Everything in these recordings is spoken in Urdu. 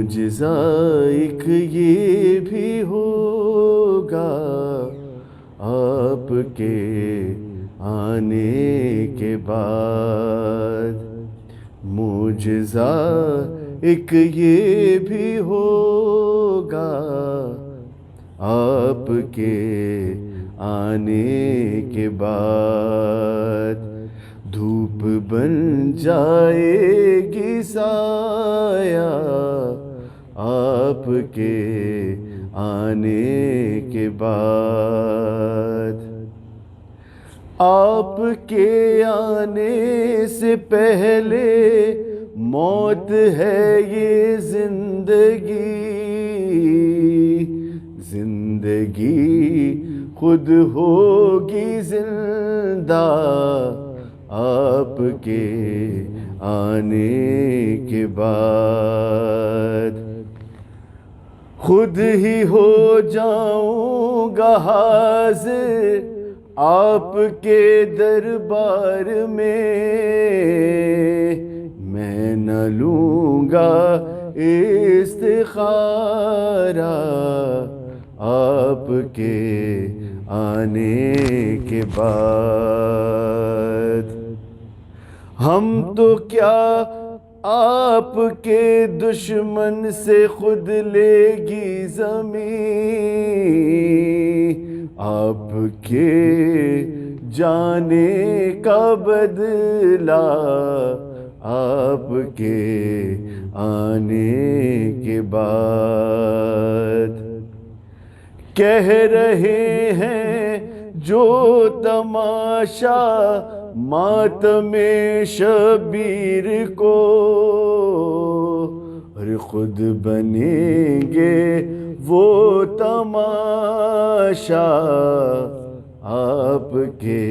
معجزہ ایک یہ بھی ہوگا آپ کے آنے کے بعد، معجزہ ایک یہ بھی ہوگا آپ کے آنے کے بعد، دھوپ بن جائے گی سایہ آپ کے آنے کے بعد، آپ کے آنے سے پہلے موت ہے یہ زندگی، زندگی خود ہوگی زندہ آپ کے آنے کے بعد، خود ہی ہو جاؤں گا حاضر آپ کے دربار میں، میں نہ لوں گا استخارہ آپ کے آنے کے بعد، ہم تو کیا آپ کے دشمن سے خود لے گی زمین، آپ کے جانے کا بدلہ آپ کے آنے کے بعد، کہہ رہے ہیں جو تماشا ماتم شبیر کو، اور خود بنیں گے وہ تماشا آپ کے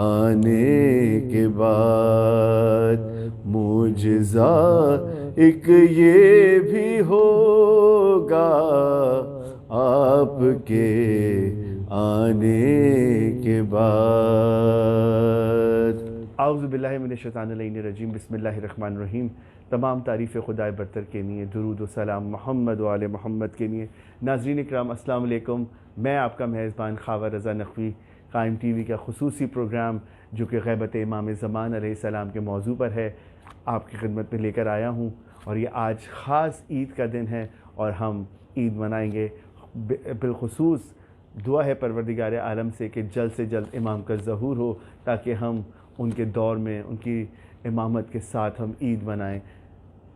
آنے کے بعد، معجزہ ایک یہ بھی ہوگا آپ کے آنے کے بعد۔ اعوذ باللہ من الشیطان الرجیم، بسم اللہ الرحمن الرحیم۔ تمام تعریف خدائے برتر کے لیے، درود و سلام محمد و آل محمد کے لیے۔ ناظرین اکرام السلام علیکم، میں آپ کا میزبان خاور رضا نقوی، قائم ٹی وی کا خصوصی پروگرام جو کہ غیبت امام زمان علیہ السلام کے موضوع پر ہے، آپ کی خدمت میں لے کر آیا ہوں۔ اور یہ آج خاص عید کا دن ہے اور ہم عید منائیں گے۔ بالخصوص دعا ہے پروردگار عالم سے کہ جلد سے جلد امام کا ظہور ہو، تاکہ ہم ان کے دور میں ان کی امامت کے ساتھ ہم عید منائیں۔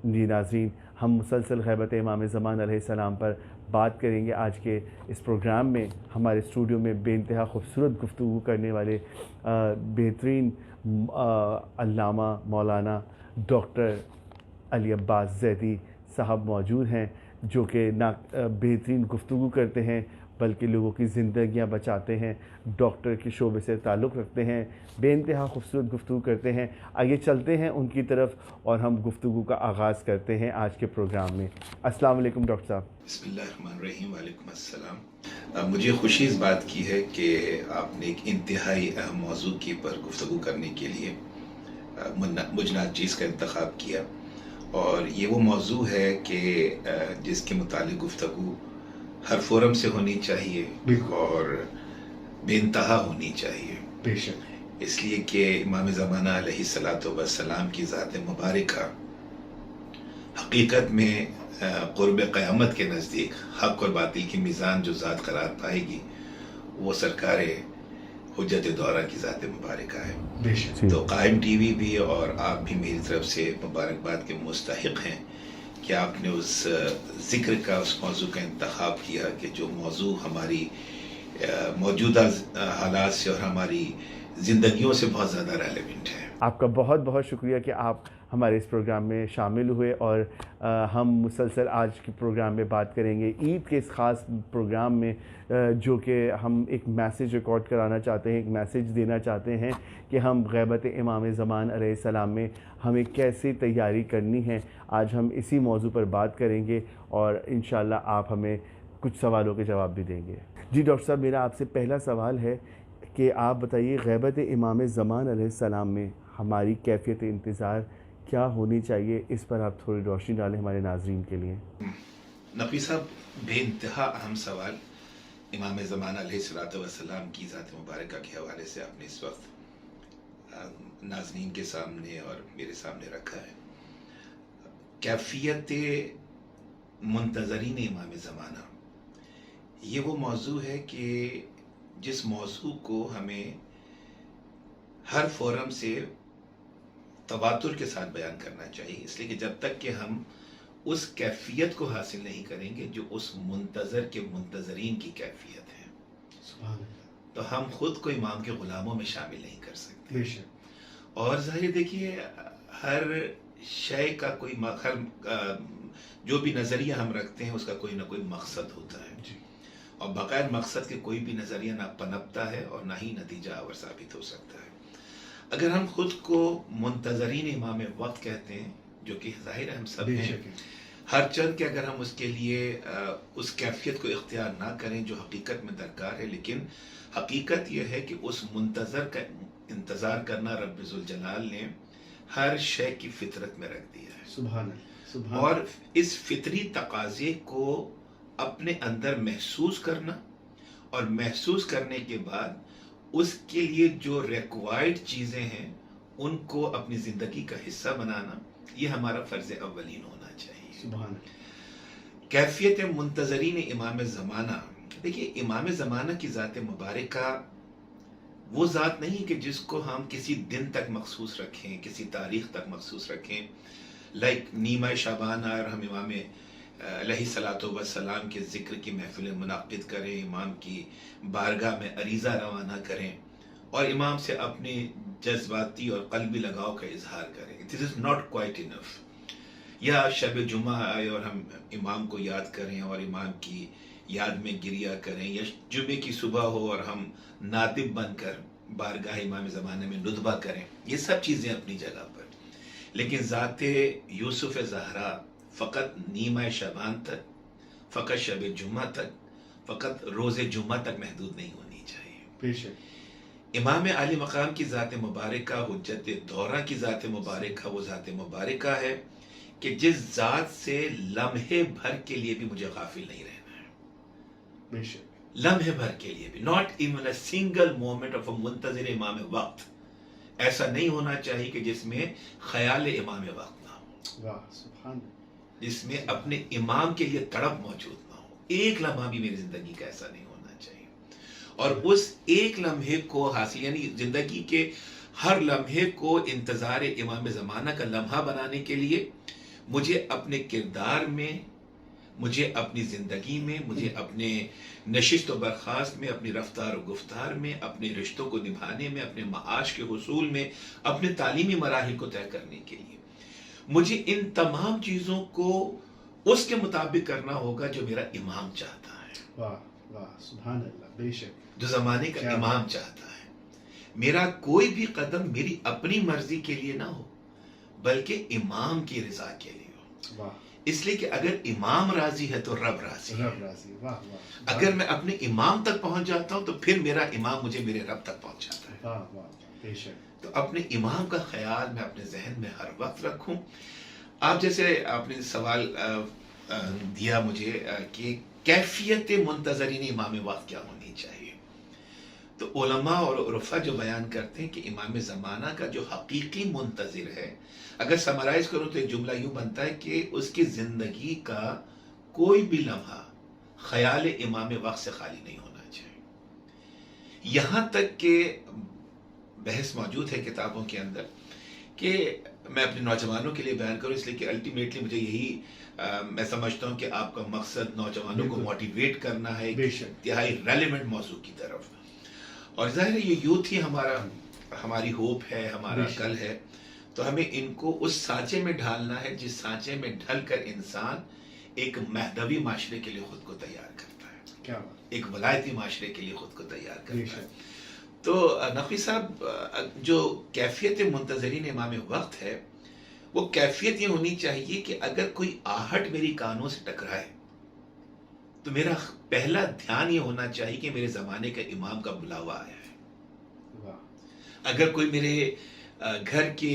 جی ناظرین، ہم مسلسل غیبت امام زمان علیہ السلام پر بات کریں گے۔ آج کے اس پروگرام میں ہمارے اسٹوڈیو میں بے انتہا خوبصورت گفتگو کرنے والے بہترین علامہ مولانا ڈاکٹر علی عباس زیدی صاحب موجود ہیں، جو کہ نہ بہترین گفتگو کرتے ہیں بلکہ لوگوں کی زندگیاں بچاتے ہیں، ڈاکٹر کے شعبے سے تعلق رکھتے ہیں، بے انتہا خوبصورت گفتگو کرتے ہیں۔ آئیے چلتے ہیں ان کی طرف اور ہم گفتگو کا آغاز کرتے ہیں آج کے پروگرام میں۔ السلام علیکم ڈاکٹر صاحب۔ بسم اللہ الرحمن الرحیم، وعلیکم السلام۔ مجھے خوشی اس بات کی ہے کہ آپ نے ایک انتہائی اہم موضوع کی پر گفتگو کرنے کے لیے مجھ ناچیز کا انتخاب کیا، اور یہ وہ موضوع ہے کہ جس کے متعلق گفتگو ہر فورم سے ہونی چاہیے اور بے انتہا ہونی چاہیے، بے شک، اس لیے کہ امام زمانہ علیہ السلام کی ذات مبارکہ حقیقت میں قرب قیامت کے نزدیک حق اور باطل کی میزان جو ذات قرار پائے گی، وہ سرکار حجت دورہ کی ذات مبارکہ ہے۔ بے شک، تو قائم ٹی وی بھی اور آپ بھی میری طرف سے مبارکباد کے مستحق ہیں کہ آپ نے اس ذکر کا، اس موضوع کا انتخاب کیا کہ جو موضوع ہماری موجودہ حالات سے اور ہماری زندگیوں سے بہت زیادہ ریلیونٹ ہے۔ آپ کا بہت بہت شکریہ کہ آپ ہمارے اس پروگرام میں شامل ہوئے، اور ہم مسلسل آج کے پروگرام میں بات کریں گے عید کے اس خاص پروگرام میں، جو کہ ہم ایک میسیج ریکارڈ کرانا چاہتے ہیں، ایک میسیج دینا چاہتے ہیں کہ ہم غیبت امام زمان علیہ السلام میں ہمیں کیسے تیاری کرنی ہے۔ آج ہم اسی موضوع پر بات کریں گے اور انشاءاللہ آپ ہمیں کچھ سوالوں کے جواب بھی دیں گے۔ جی ڈاکٹر صاحب، میرا آپ سے پہلا سوال ہے کہ آپ بتائیے غیبت امام زمان علیہ السلام میں ہماری کیفیت انتظار کیا ہونی چاہیے، اس پر آپ تھوڑی روشنی ڈالیں ہمارے ناظرین کے لیے۔ نقوی صاحب، بے انتہا اہم سوال امام زمانہ علیہ الصلوۃ والسلام کی ذات مبارکہ کے حوالے سے آپ نے اس وقت ناظرین کے سامنے اور میرے سامنے رکھا ہے۔ کیفیت منتظرین امام زمانہ، یہ وہ موضوع ہے کہ جس موضوع کو ہمیں ہر فورم سے تواتر کے ساتھ بیان کرنا چاہیے، اس لیے کہ جب تک کہ ہم اس کیفیت کو حاصل نہیں کریں گے جو اس منتظر کے منتظرین کی کیفیت ہے، سبحان اللہ، تو ہم خود کو امام کے غلاموں میں شامل نہیں کر سکتے۔ بے شک۔ اور ظاہر دیکھیے، ہر شے کا کوئی جو بھی نظریہ ہم رکھتے ہیں اس کا کوئی نہ کوئی مقصد ہوتا ہے، جی، اور بغیر مقصد کے کوئی بھی نظریہ نہ پنپتا ہے اور نہ ہی نتیجہ آور ثابت ہو سکتا ہے۔ اگر ہم خود کو منتظرین امام وقت کہتے ہیں، جو کہ ظاہر ہم سب ہیں، ہر چند کہ اگر ہم اس کے لیے اس کیفیت کو اختیار نہ کریں جو حقیقت میں درکار ہے، لیکن حقیقت یہ ہے کہ اس منتظر کا انتظار کرنا رب ذوالجلال نے ہر شے کی فطرت میں رکھ دیا ہے، سبحان اللہ، سبحان اور اس فطری تقاضے کو اپنے اندر محسوس کرنا، اور محسوس کرنے کے بعد اس کے لیے جو ریکوائرڈ چیزیں ہیں ان کو اپنی زندگی کا حصہ بنانا، یہ ہمارا فرض اولین ہونا چاہیے۔ سبحان اللہ۔ کیفیت منتظرین امام زمانہ، دیکھیے امام زمانہ کی ذات مبارکہ وہ ذات نہیں کہ جس کو ہم کسی دن تک مخصوص رکھیں، کسی تاریخ تک مخصوص رکھیں، لائک نیمہ شعبان آئے اور ہم امام علیہ الصلوۃ والسلام کے ذکر کی محفلیں منعقد کریں، امام کی بارگاہ میں عریضہ روانہ کریں اور امام سے اپنے جذباتی اور قلبی لگاؤ کا اظہار کریں۔ This is not quite enough۔ یا شب جمعہ آئے اور ہم امام کو یاد کریں اور امام کی یاد میں گریہ کریں، یا جمعے کی صبح ہو اور ہم ناطب بن کر بارگاہ امام زمانے میں ندبہ کریں، یہ سب چیزیں اپنی جگہ پر، لیکن ذات یوسف زہرا فقط نیمہ شعبان تک، فقط شب جمعہ تک، فقط روز جمعہ تک محدود نہیں ہونی چاہیے۔ بے شک۔ امام عالی مقام کی ذات مبارکہ، حجت دورہ کی ذات مبارکہ، وہ ذات مبارکہ ہے کہ جس ذات سے لمحے بھر کے لیے بھی مجھے غافل نہیں رہنا ہے، بے شک، لمحے بھر کے لیے بھی، not even a single moment of a منتظر امام وقت، ایسا نہیں ہونا چاہیے کہ جس میں خیال امام وقت نہ ہو، واہ، سبحان اللہ، جس میں اپنے امام کے لیے تڑپ موجود نہ ہو۔ ایک لمحہ بھی میری زندگی کا ایسا نہیں ہونا چاہیے، اور اس ایک لمحے کو حاصل، یعنی زندگی کے ہر لمحے کو انتظار امام زمانہ کا لمحہ بنانے کے لیے مجھے اپنے کردار میں، مجھے اپنی زندگی میں، مجھے اپنے نشست و برخاست میں، اپنی رفتار و گفتار میں، اپنے رشتوں کو نبھانے میں، اپنے معاش کے حصول میں، اپنے تعلیمی مراحل کو طے کرنے کے لیے مجھے ان تمام چیزوں کو اس کے مطابق کرنا ہوگا جو میرا امام چاہتا ہے، واہ واہ، سبحان اللہ، بے شک، جو زمانے کا امام چاہتا ہے۔ میرا کوئی بھی قدم میری اپنی مرضی کے لیے نہ ہو بلکہ امام کی رضا کے لیے ہو، واہ، اس لیے کہ اگر امام راضی ہے تو رب راضی ہے۔ رب راضی، واہ واہ، اگر میں اپنے امام تک پہنچ جاتا ہوں تو پھر میرا امام مجھے میرے رب تک پہنچاتا ہے۔ واہ واہ، بے شک، تو اپنے امام کا خیال میں اپنے ذہن میں ہر وقت رکھوں۔ آپ جیسے آپ نے سوال دیا مجھے کہ کیفیت منتظرین امام وقت کیا ہونی چاہیے، تو علماء اور عرفاء جو بیان کرتے ہیں کہ امام زمانہ کا جو حقیقی منتظر ہے، اگر سمرائز کروں تو ایک جملہ یوں بنتا ہے کہ اس کی زندگی کا کوئی بھی لمحہ خیال امام وقت سے خالی نہیں ہونا چاہیے۔ یہاں تک کہ بحث موجود ہے کتابوں کے اندر کہ میں اپنے نوجوانوں کے لیے بیان کروں، اس لیے کہ الٹیمیٹلی مجھے یہی میں سمجھتا ہوں کہ آپ کا مقصد نوجوانوں کو موٹیویٹ کرنا ہے ایک انتہائی ریلیونٹ موضوع کی طرف، اور ظاہر ہے یہ یوتھ ہی ہماری ہوپ ہے، ہمارا کل ہے، تو ہمیں ان کو اس سانچے میں ڈھالنا ہے جس سانچے میں ڈھل کر انسان ایک مہدوی معاشرے کے لیے خود کو تیار کرتا ہے، کیا ایک ولایتی معاشرے کے لیے خود کو تیار کرتا ہے۔ بات، تو نقوی صاحب، جو کیفیت منتظرین امام وقت ہے وہ کیفیت یہ ہونی چاہیے کہ اگر کوئی آہٹ میری کانوں سے ٹکرائے تو میرا پہلا دھیان یہ ہونا چاہیے کہ میرے زمانے کا امام کا بلاوا آیا ہے۔ واہ، اگر کوئی میرے گھر کے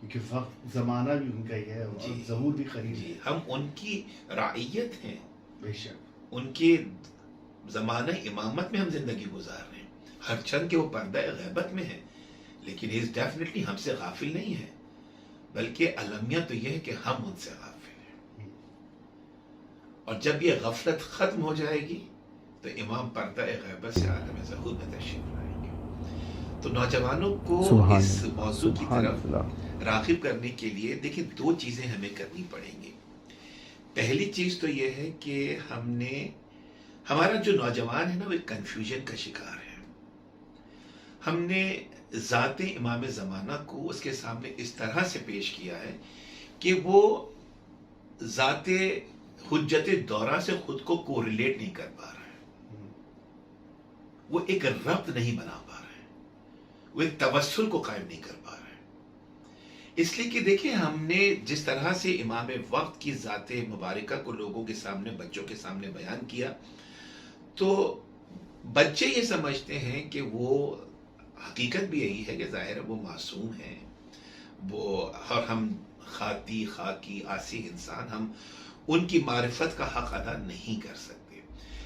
کیونکہ وقت زمانہ بھی ان کا ہی ہے اور جی ظہور بھی قریب جی ہے. ہم ان کی رعیت ہیں, بے شک. ان کے زمانہ امامت میں ہم زندگی گزار رہے ہیں, ہر چند کے وہ پردہ غیبت میں ہے, لیکن از ڈیفینیٹلی ہم سے غافل نہیں ہے, بلکہ المیہ تو یہ ہے کہ ہم ان سے غافل ہیں. اور جب یہ غفلت ختم ہو جائے گی تو امام پردہ غیبت سے عالم ظہور میں تشریف لائیں گے. تو نوجوانوں کو اس موضوع کی طرف راغب کرنے کے لیے دیکھیں دو چیزیں ہمیں کرنی پڑیں گی. پہلی چیز تو یہ ہے کہ ہمارا جو نوجوان ہے نا وہ ایک کنفیوژن کا شکار ہے. ہم نے ذات امام زمانہ کو اس کے سامنے اس طرح سے پیش کیا ہے کہ وہ ذات حجت دورہ سے خود کو کوریلیٹ نہیں کر پا رہا ہے, وہ ایک ربط نہیں بنا پا رہا ہے, وہ ایک توسل کو قائم نہیں کر پا رہا ہے. اس لیے کہ دیکھیں ہم نے جس طرح سے امام وقت کی ذات مبارکہ کو لوگوں کے سامنے, بچوں کے سامنے بیان کیا, تو بچے یہ سمجھتے ہیں کہ وہ حقیقت بھی یہی ہے کہ ظاہر ہے وہ معصوم ہیں, وہ اور ہم خاکی آسی انسان, ہم ان کی معرفت کا حق ادا نہیں کر سکتے.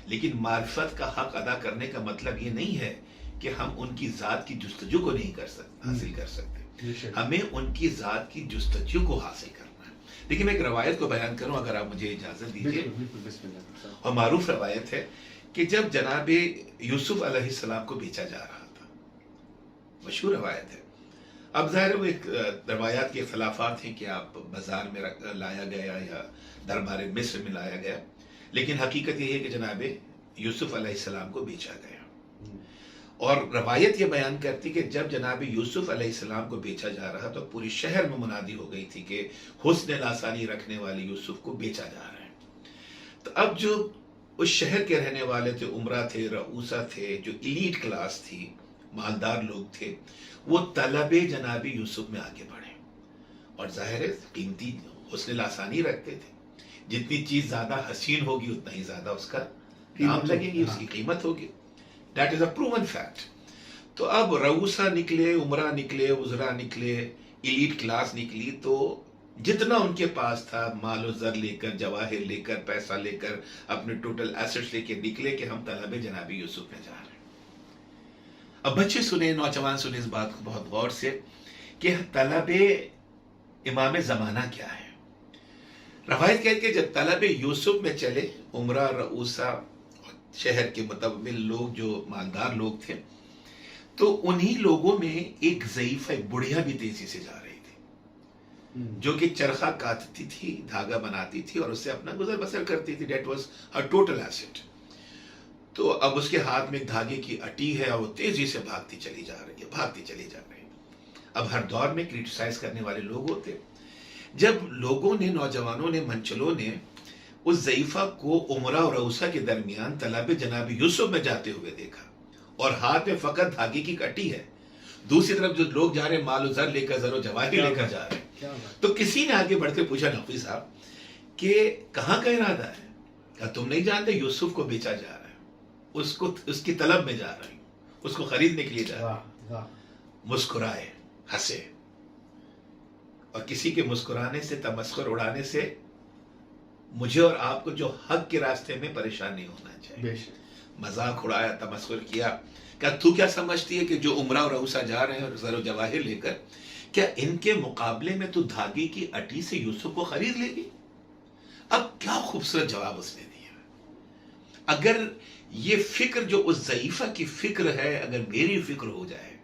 لیکن معرفت کا حق ادا کرنے کا مطلب یہ نہیں ہے کہ ہم ان کی ذات کی جستجو کو نہیں کر سکتے, حاصل کر سکتے. ہمیں ان کی ذات کی جستجو کو حاصل کرنا ہے. دیکھیں میں ایک روایت کو بیان کروں اگر آپ مجھے اجازت دیجیے. اور معروف روایت ہے کہ جب جناب یوسف علیہ السلام کو بیچا جا رہا تھا, مشہور روایت ہے. اب ظاہر وہ ایک روایات کے اختلافات ہیں کہ آپ بازار میں لایا گیا یا دربار مصر میں لایا گیا, لیکن حقیقت یہ ہے کہ جناب یوسف علیہ السلام کو بیچا گیا. اور روایت یہ بیان کرتی کہ جب جناب یوسف علیہ السلام کو بیچا جا رہا تو پوری شہر میں منادی ہو گئی تھی کہ حسن لاسانی رکھنے والے یوسف کو بیچا جا رہا ہے. تو اب جو اس شہر کے رہنے والے تھے, عمرہ تھے, رؤوسہ تھے, جو ایلیٹ کلاس تھی, مالدار لوگ تھے, وہ طلب جناب یوسف میں آگے بڑھے اور ظاہر قیمتی حسن لاسانی رکھتے تھے. جتنی چیز زیادہ حسین ہوگی اتنا ہی زیادہ اس کا دام لگے گی, اس کی قیمت ہوگی. That is a proven fact. تو اب رؤوسہ نکلے, عمرہ نکلے, وزراء نکلے, ایلیٹ کلاس نکلی, تو جتنا ان کے پاس تھا مال و زر لے کر, جواہر لے کر, پیسہ لے کر, اپنے ٹوٹل ایسٹس لے کے نکلے کہ ہم طلب جناب یوسف میں جا رہے ہیں. اب بچے سنیں, نوجوان سنیں اس بات کو بہت غور سے کہ طلب امام زمانہ کیا ہے. روایت کہتے کہ جب طلب یوسف میں چلے, عمرہ, رؤوسہ, شہر کے متبل لوگ جو مالدار لوگ تھے, تو انہی لوگوں میں ایک ضعیفہ بڑھیا بھی تیزی سے جا رہی تھی, جو کہ چرخہ کاٹتی تھی, دھاگا بناتی تھی اور اس سے اپنا گزر بسر کرتی تھی. That was her total asset. تو اب اس کے ہاتھ میں ایک دھاگے کی اٹی ہے اور وہ تیزی سے بھاگتی چلی جا رہی ہے. اب ہر دور میں کریٹیسائز کرنے والے لوگ ہوتے. جب لوگوں نے, نوجوانوں نے, منچلوں نے اس ضعیفہ کو عمرہ اور رؤوسہ کے درمیان طلب جناب یوسف میں جاتے ہوئے دیکھا, اور ہاتھ میں فقط دھاگے کی کٹی ہے, دوسری طرف جو لوگ جا رہے ہیں مال و زر لے کر, زر و جواہر لے کر جا رہے ہیں, تو کسی نے آگے بڑھ کے پوچھا نقوی صاحب کہ کہاں کا ارادہ ہے؟ کہا تم نہیں جانتے یوسف کو بیچا جا رہا ہے, اس کی طلب میں جا رہی ہوں, اس کو خریدنے کے لیے جا رہا ہوں. مسکرائے, ہنسے, اور کسی کے مسکرانے سے, تمسخر اڑانے سے مجھے اور آپ کو جو حق کے راستے میں پریشان نہیں ہونا چاہیے. مذاق اڑایا, تمسخر کیا. کیا تو کیا سمجھتی ہے کہ جو عمرہ اور رؤوسہ جا رہے ہیں اور زر و جواہر لے کر, کیا ان کے مقابلے میں تو دھاگے کی اٹی سے یوسف کو خرید لے گی؟ اب کیا خوبصورت جواب اس نے دیا. اگر یہ فکر جو اس ضعیفہ کی فکر ہے, اگر میری فکر ہو جائے,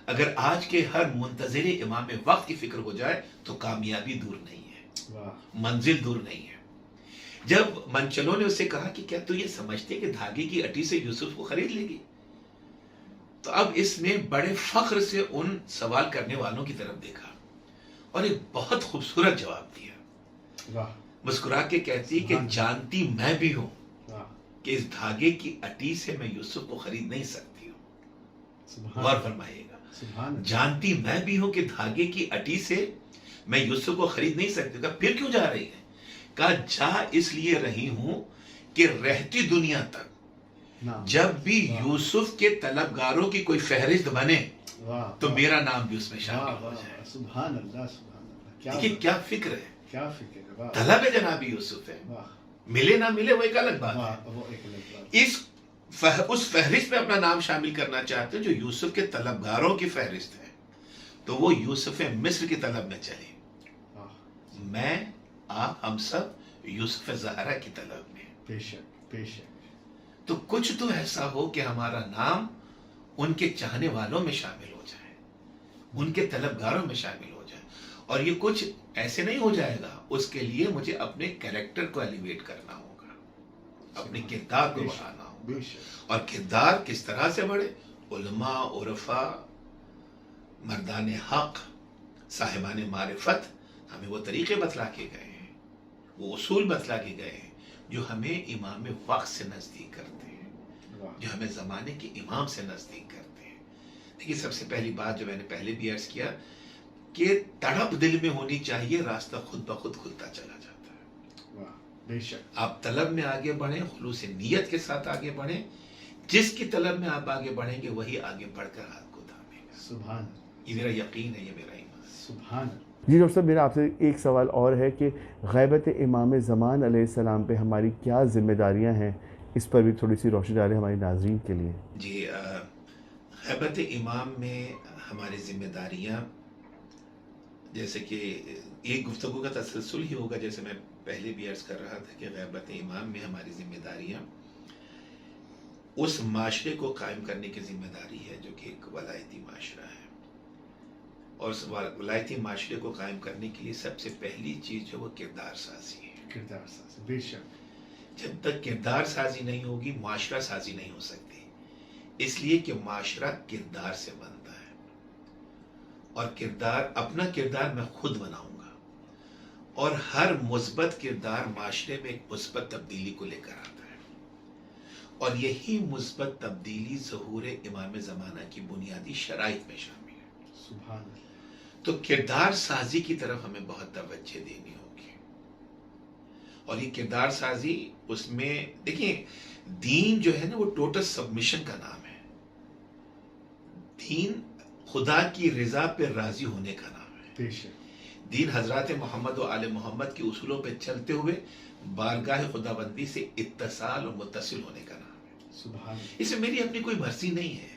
اگر آج کے ہر منتظر امام وقت کی فکر ہو جائے, تو کامیابی دور نہیں ہے, منزل دور نہیں ہے. جب منچلوں نے اسے کہا کہ کیا تو یہ سمجھتے کہ دھاگے کی اٹی سے یوسف کو خرید لے گی, تو اب اس نے بڑے فخر سے ان سوال کرنے والوں کی طرف دیکھا اور ایک بہت خوبصورت جواب دیا. مسکرا کے کہتی کہ جانتی میں بھی ہوں کہ اس دھاگے کی اٹی سے میں یوسف کو خرید نہیں سکتی ہوں. غور فرمائیے گا, جانتی میں بھی ہوں کہ دھاگے کی اٹی سے میں یوسف کو خرید نہیں سکتی. کہا پھر کیوں جا رہی ہے؟ کہا جا اس لیے رہی ہوں کہ رہتی دنیا تک جب بھی یوسف کے طلبگاروں کی کوئی فہرست بنے واہ تو میرا نام بھی اس میں شامل واہ ہو واہ جائے. سبحان اللہ سبحان اللہ کیا دیکھیے کیا فکر ہے, کیا فکر ہے واہ طلب جناب یوسف ہے, واہ ملے نہ ملے وہ ایک الگ بات ہے. واہ وہ ایک الگ بات اس فہرست میں اپنا نام شامل کرنا چاہتے ہیں جو یوسف کے طلبگاروں کی فہرست ہے, تو وہ یوسف مصر کی طلب میں چلے. واہ میں آپ ہم سب یوسف زہرا کی طلب میں. بے شک بے شک تو کچھ تو ایسا ہو کہ ہمارا نام ان کے چاہنے والوں میں شامل ہو جائے, ان کے طلبگاروں میں شامل ہو جائے. اور یہ کچھ ایسے نہیں ہو جائے گا, اس کے لیے مجھے اپنے کریکٹر کو ایلیویٹ کرنا ہوگا, اپنے کردار کو بڑھانا ہوگا. بے شک اور کردار کس طرح سے بڑھے؟ علماء, عرفاء, مردان حق, صاحبان معرفت ہمیں وہ طریقے بتلا کے گئے ہیں, وہ اصول بتلا کے گئے ہیں جو ہمیں امام وقت سے نزدیک کرتے ہیں, واہ جو ہمیں زمانے کے امام سے نزدیک کرتے ہیں. دیکھیے سب سے پہلی بات جو میں نے پہلے بھی عرض کیا کہ تڑپ دل میں ہونی چاہیے, راستہ خود بخود کھلتا چلا جاتا ہے. واہ بے شک آپ طلب میں آگے بڑھیں, خلوص نیت کے ساتھ آگے بڑھیں. جس کی طلب میں آپ آگے بڑھیں گے وہی آگے بڑھ کر ہاتھ کو تھامے گا. سبحان یہ میرا یقین ہے, یہ میرا ایمان ہے. سبحان جی ڈاکٹر صاحب میرا آپ سے ایک سوال اور ہے کہ غیبت امام زمان علیہ السلام پہ ہماری کیا ذمہ داریاں ہیں, اس پر بھی تھوڑی سی روشنی ڈالیں ہماری ناظرین کے لیے. جی, غیبت امام میں ہماری ذمہ داریاں, جیسے کہ ایک گفتگو کا تسلسل ہی ہوگا, جیسے میں پہلے بھی عرض کر رہا تھا کہ غیبت امام میں ہماری ذمہ داریاں اس معاشرے کو قائم کرنے کی ذمہ داری ہے جو کہ ایک ولایتی معاشرہ ہے. اور اس ولایتی معاشرے کو قائم کرنے کے لیے سب سے پہلی چیز جو وہ کردار سازی ہے. کردار ساز بے شک جب تک کردار سازی نہیں ہوگی معاشرہ سازی نہیں ہو سکتی, اس لیے کہ معاشرہ کردار سے بنتا ہے. اور کردار, اپنا کردار میں خود بناؤں گا, اور ہر مثبت کردار معاشرے میں ایک مثبت تبدیلی کو لے کر آتا ہے. اور یہی مثبت تبدیلی ظہور امام زمانہ کی بنیادی شرائط میں شامل ہے. سبحان اللہ تو کردار سازی کی طرف ہمیں بہت توجہ دینی ہوگی. اور یہ کردار سازی, اس میں دیکھیں دین جو ہے نا وہ ٹوٹل سبمیشن کا نام ہے. دین خدا کی رضا پہ راضی ہونے کا نام ہے. بے شک دین حضرات محمد و آل محمد کے اصولوں پہ چلتے ہوئے بارگاہ خدا بندی سے اتصال اور متصل ہونے کا نام ہے. سبحان اللہ اس میں میری اپنی کوئی مرضی نہیں ہے.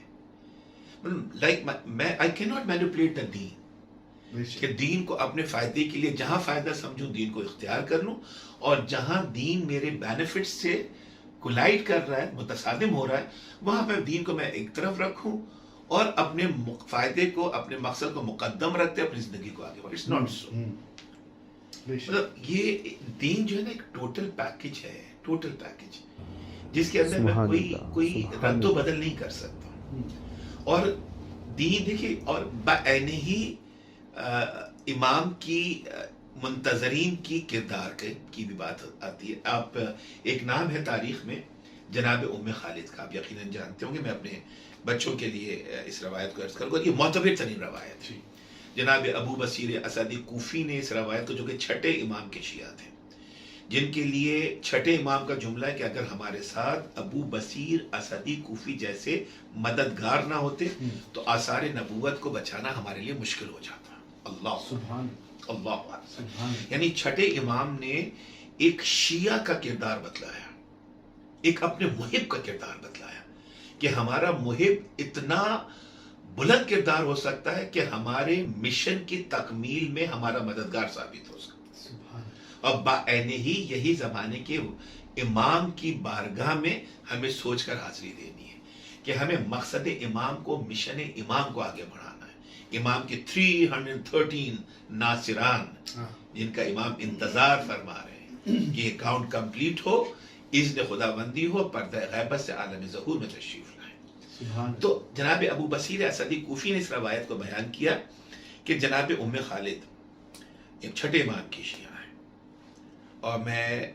میں I cannot manipulate the دین, بے کہ شک دین کو اپنے فائدے کے لیے جہاں فائدہ سمجھوں دین کو اختیار کر لوں, اور جہاں دین میرے بینیفٹ سے کولائڈ کر رہا ہے, متصادم ہو رہا ہے, وہاں پہ دین کو میں ایک طرف رکھوں اور اپنے فائدے کو, اپنے مقصد کو مقدم رکھتے اپنی زندگی کو آگے بڑھ. It's not so. بے شک مطلب یہ دین جو ہے نا ایک ٹوٹل پیکج ہے, ٹوٹل پیکج, جس کے اندر میں سبحان کوئی اللہ، کوئی سبحان رد و اللہ۔ بدل نہیں کر سکتا. اور دین دیکھیے, اور بعین ہی امام کی منتظرین کی کردار کی بھی بات آتی ہے. آپ, ایک نام ہے تاریخ میں جناب ام خالد کا, آپ یقیناً جانتے ہوں گے. میں اپنے بچوں کے لیے اس روایت کو عرض کروں گا, یہ معتبر ترین روایت ہے. جناب ابو بصیر اسدی کوفی نے اس روایت کو, جو کہ چھٹے امام کے شیعہ تھے, جن کے لیے چھٹے امام کا جملہ ہے کہ اگر ہمارے ساتھ ابو بصیر اسدی کوفی جیسے مددگار نہ ہوتے تو آثار نبوت کو بچانا ہمارے لیے مشکل ہو جاتا. اللہ سبحان اللہ اکبر. سبحان یعنی چھٹے امام نے ایک شیعہ کا کردار بتلایا, ایک اپنے محب کا کردار بتلایا کہ ہمارا محب اتنا بلند کردار ہو سکتا ہے کہ ہمارے مشن کی تکمیل میں ہمارا مددگار ثابت ہو سکتا ہے. سبحان اور بعین ہی یہی زمانے کے امام کی بارگاہ میں ہمیں سوچ کر حاضری دینی ہے کہ ہمیں مقصد امام کو, مشن امام کو آگے بڑھانا ہے. امام کے 313 ناصران جن کا امام انتظار فرما رہے ہیں کہ یہ کاؤنٹ کمپلیٹ ہو, اذن خدا بندی ہو, پردہ غیبت سے عالم ظہور میں تشریف لائیں. سبحان تو جناب ابو بصیر اسدی کوفی نے اس روایت کو بیان کیا کہ جناب ام خالد ایک چھٹے امام کی شیعہ ہے. اور میں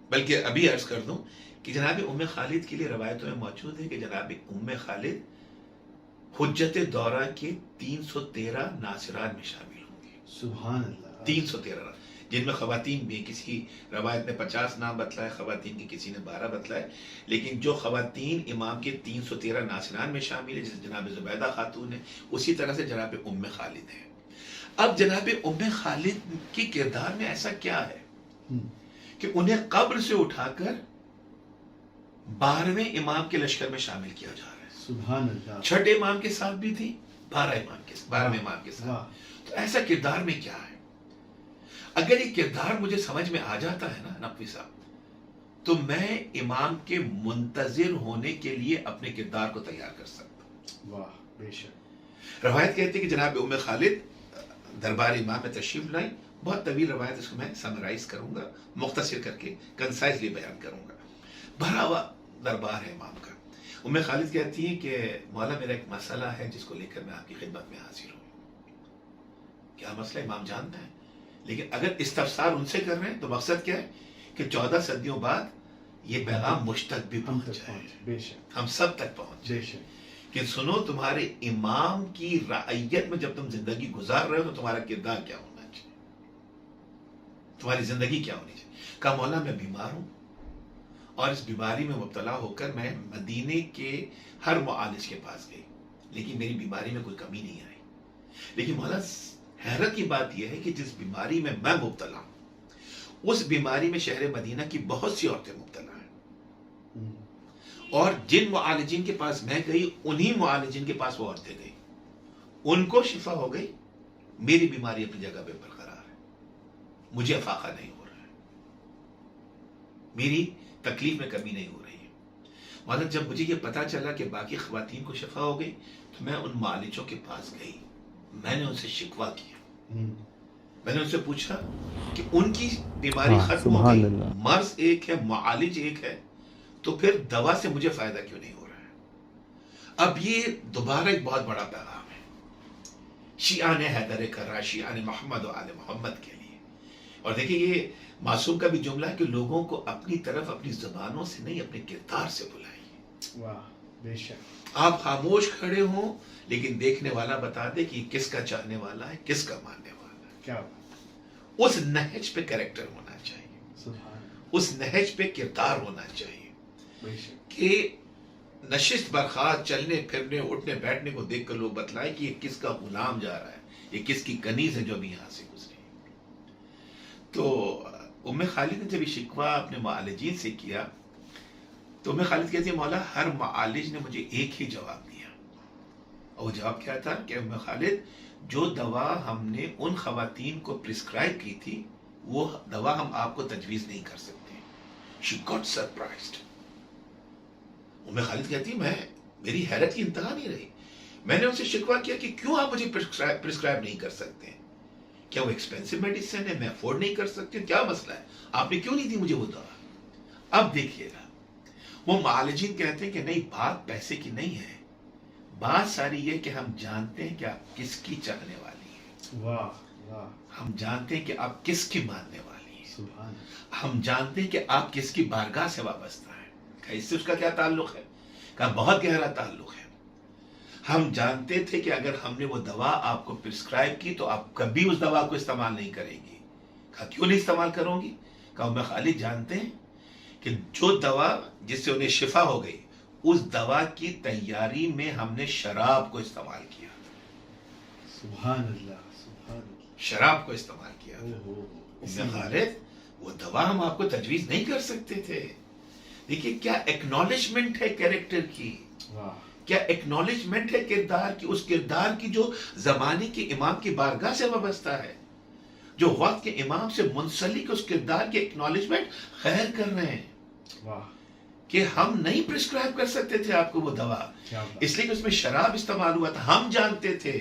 بلکہ ابھی عرض کر دوں کہ جناب ام خالد کے لیے روایتوں میں موجود ہے کہ جناب ام خالد حجت دورہ کے 313 ناصران میں شامل ہوں گے. سبحان اللہ 313. جن میں خواتین بھی، کسی روایت نے 50 نام بتلائے خواتین کی، کسی نے 12 بتلائے، لیکن جو خواتین امام کے 313 ناصران میں شامل ہیں، جیسے جناب زبیدہ خاتون ہے، اسی طرح سے جناب ام خالد ہے۔ اب جناب ام خالد کی کردار میں ایسا کیا ہے کہ انہیں قبر سے اٹھا کر 12ویں امام کے لشکر میں شامل کیا جا رہا ہے۔ سبحان اللہ۔ چھٹے امام کے ساتھ بھی تھی، 12ویں امام کے ساتھ۔ تو ایسا کردار میں کیا ہے؟ اگر یہ کردار مجھے سمجھ میں آ جاتا ہے نا نقوی صاحب، تو میں امام کے منتظر ہونے کے لیے اپنے کردار کو تیار کر سکتا ہوں۔ واہ بے شک۔ روایت کہتی ہے کہ جناب ام خالد دربار امام میں تشریف لائی، بہت طویل روایت، اس کو میں سمرائز کروں گا، مختصر کر کے کنسائزلی بیان کروں گا۔ بھرا ہوا دربار ہے امام کا۔ ام خالد کہتی ہے کہ مولا میرا ایک مسئلہ ہے جس کو لے کر میں آپ کی خدمت میں حاضر ہوں۔ کیا مسئلہ؟ امام جانتا ہے، لیکن اگر استفسار ان سے کر رہے ہیں تو مقصد کیا ہے کہ 14 صدیوں بعد یہ پیغام مجھ تک بھی پہنچ جائے، بے شک، ہم سب تک پہنچ جائے بے شک۔ کہ سنو، تمہارے امام کی رعیت میں جب تم زندگی گزار رہے ہو تو تمہارا کردار کیا ہونا چاہیے، تمہاری زندگی کیا ہونی چاہیے۔ کہا مولا میں بیمار ہوں اور اس بیماری میں مبتلا ہو کر میں مدینے کے ہر معالج کے پاس گئی، لیکن میری بیماری میں کوئی کمی نہیں آئی۔ لیکن مولا حیرت کی بات یہ ہے کہ جس بیماری میں میں مبتلا ہوں، اس بیماری میں شہر مدینہ کی بہت سی عورتیں مبتلا ہیں، اور جن معالجین کے پاس میں گئی انہی معالجین کے پاس وہ عورتیں گئی، ان کو شفا ہو گئی، میری بیماری اپنی جگہ پہ برقرار ہے، مجھے افاقہ نہیں ہو رہا ہے، میری تکلیف میں کمی نہیں ہو رہی ہے۔ مگر جب مجھے یہ پتا چلا کہ باقی خواتین کو شفا ہو گئی تو میں ان معالجوں کے پاس گئی، میں نے ان سے شکوہ کیا، میں نے ان سے پوچھا کہ ان کی بیماری ختم ہو گئی، مرض ایک ہے، معالج ایک ہے، تو پھر دوا سے مجھے فائدہ کیوں نہیں ہو رہا ہے؟ اب یہ دوبارہ ایک بہت بڑا پیغام ہے شیعان حیدر کرہ، شیعان محمد و آل محمد کے لیے۔ اور دیکھیں یہ معصوم کا بھی جملہ ہے کہ لوگوں کو اپنی طرف اپنی زبانوں سے نہیں اپنے کردار سے بلائیے۔ واہ بے شک۔ آپ خاموش کھڑے ہوں لیکن دیکھنے والا بتا دے کہ کس کا چاہنے والا ہے، کس کا ماننے والا ہے۔ کیا اس نہج پہ کریکٹر ہونا چاہیے، سبحان، اس نہج پہ کردار ہونا چاہیے بے شک۔ کہ نشست برخاست، چلنے پھرنے اٹھنے بیٹھنے کو دیکھ کر لوگ بتلائیں کہ یہ کس کا غلام جا رہا ہے، یہ کس کی کنیز ہے جو ابھی یہاں سے گزری۔ تو ام خالد نے جب یہ شکوہ اپنے معالجین سے کیا تو ام خالد کہتی ہے مولا ہر معالج نے مجھے ایک ہی جواب دیا، اور وہ جواب کیا تھا کہ ام خالد جو دوا ہم نے ان خواتین کو پرسکرائب کی تھی وہ دوا ہم آپ کو تجویز نہیں کر سکتے۔ She got surprised۔ ام خالد کہتی میری حیرت کی انتہا نہیں رہی، میں نے ان سے شکوہ کیا کہ کیوں آپ مجھے پرسکرائب نہیں کر سکتے، کیا وہ ایکسپینسو میڈیسن ہے، میں افورڈ نہیں کر سکتی، کیا مسئلہ ہے، آپ نے کیوں نہیں دی مجھے وہ دوا؟ اب دیکھیے گا وہ معالجین کہتے ہیں کہ نہیں، بات پیسے کی نہیں ہے، بات ساری یہ کہ ہم جانتے ہیں کہ آپ کس کی چاہنے والی ہیں، واہ واہ، ہم جانتے ہیں کہ آپ کس کی ماننے والی ہیں، سبحان، ہم جانتے ہیں کہ آپ کس کی بارگاہ سے وابستہ ہیں۔ کہا اس سے اس کا کیا تعلق ہے؟ کہا بہت گہرا تعلق ہے، ہم جانتے تھے کہ اگر ہم نے وہ دوا آپ کو پرسکرائب کی تو آپ کبھی اس دوا کو استعمال نہیں کریں گی۔ کہا کیوں نہیں استعمال کروں گی؟ کہا میں خالی جانتے ہیں کہ جو دوا جس سے انہیں شفا ہو گئی اس دوا کی تیاری میں ہم نے شراب کو استعمال کیا، سبحان اللہ، سبحان اللہ، شراب کو استعمال کیا۔ اوہ، خالد وہ دوا ہم آپ کو تجویز نہیں کر سکتے تھے۔ دیکھیے کیا ایکنالجمنٹ ہے کیریکٹر کی، واہ، کیا ایکنالجمنٹ ہے کردار کی، اس کردار کی جو زمانے کے امام کی بارگاہ سے وابستہ ہے، جو وقت کے امام سے منسلک اس کردار کی ایکنالجمنٹ خیر کر رہے ہیں واہ، کہ ہم نہیں پرسکرائب کر سکتے تھے آپ کو وہ دوا، کیا بات، اس لیے کہ اس میں شراب استعمال ہوا تھا۔ ہم جانتے تھے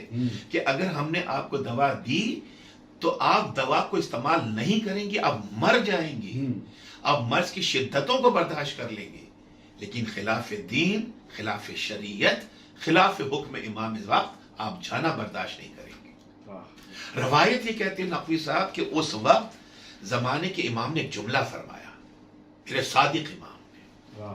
کہ اگر ہم نے آپ کو دوا دی تو آپ دوا کو استعمال نہیں کریں گی، آپ مر جائیں گی، آپ مرض کی شدتوں کو برداشت کر لیں گے، لیکن خلاف دین، خلاف شریعت، خلاف حکم امام وقت آپ جانا برداشت نہیں کریں گے۔ واہ، روایت یہ کہتے ہیں نقوی صاحب کہ اس وقت زمانے کے امام نے جملہ فرمایا، میرے صادق امام نے، واہ،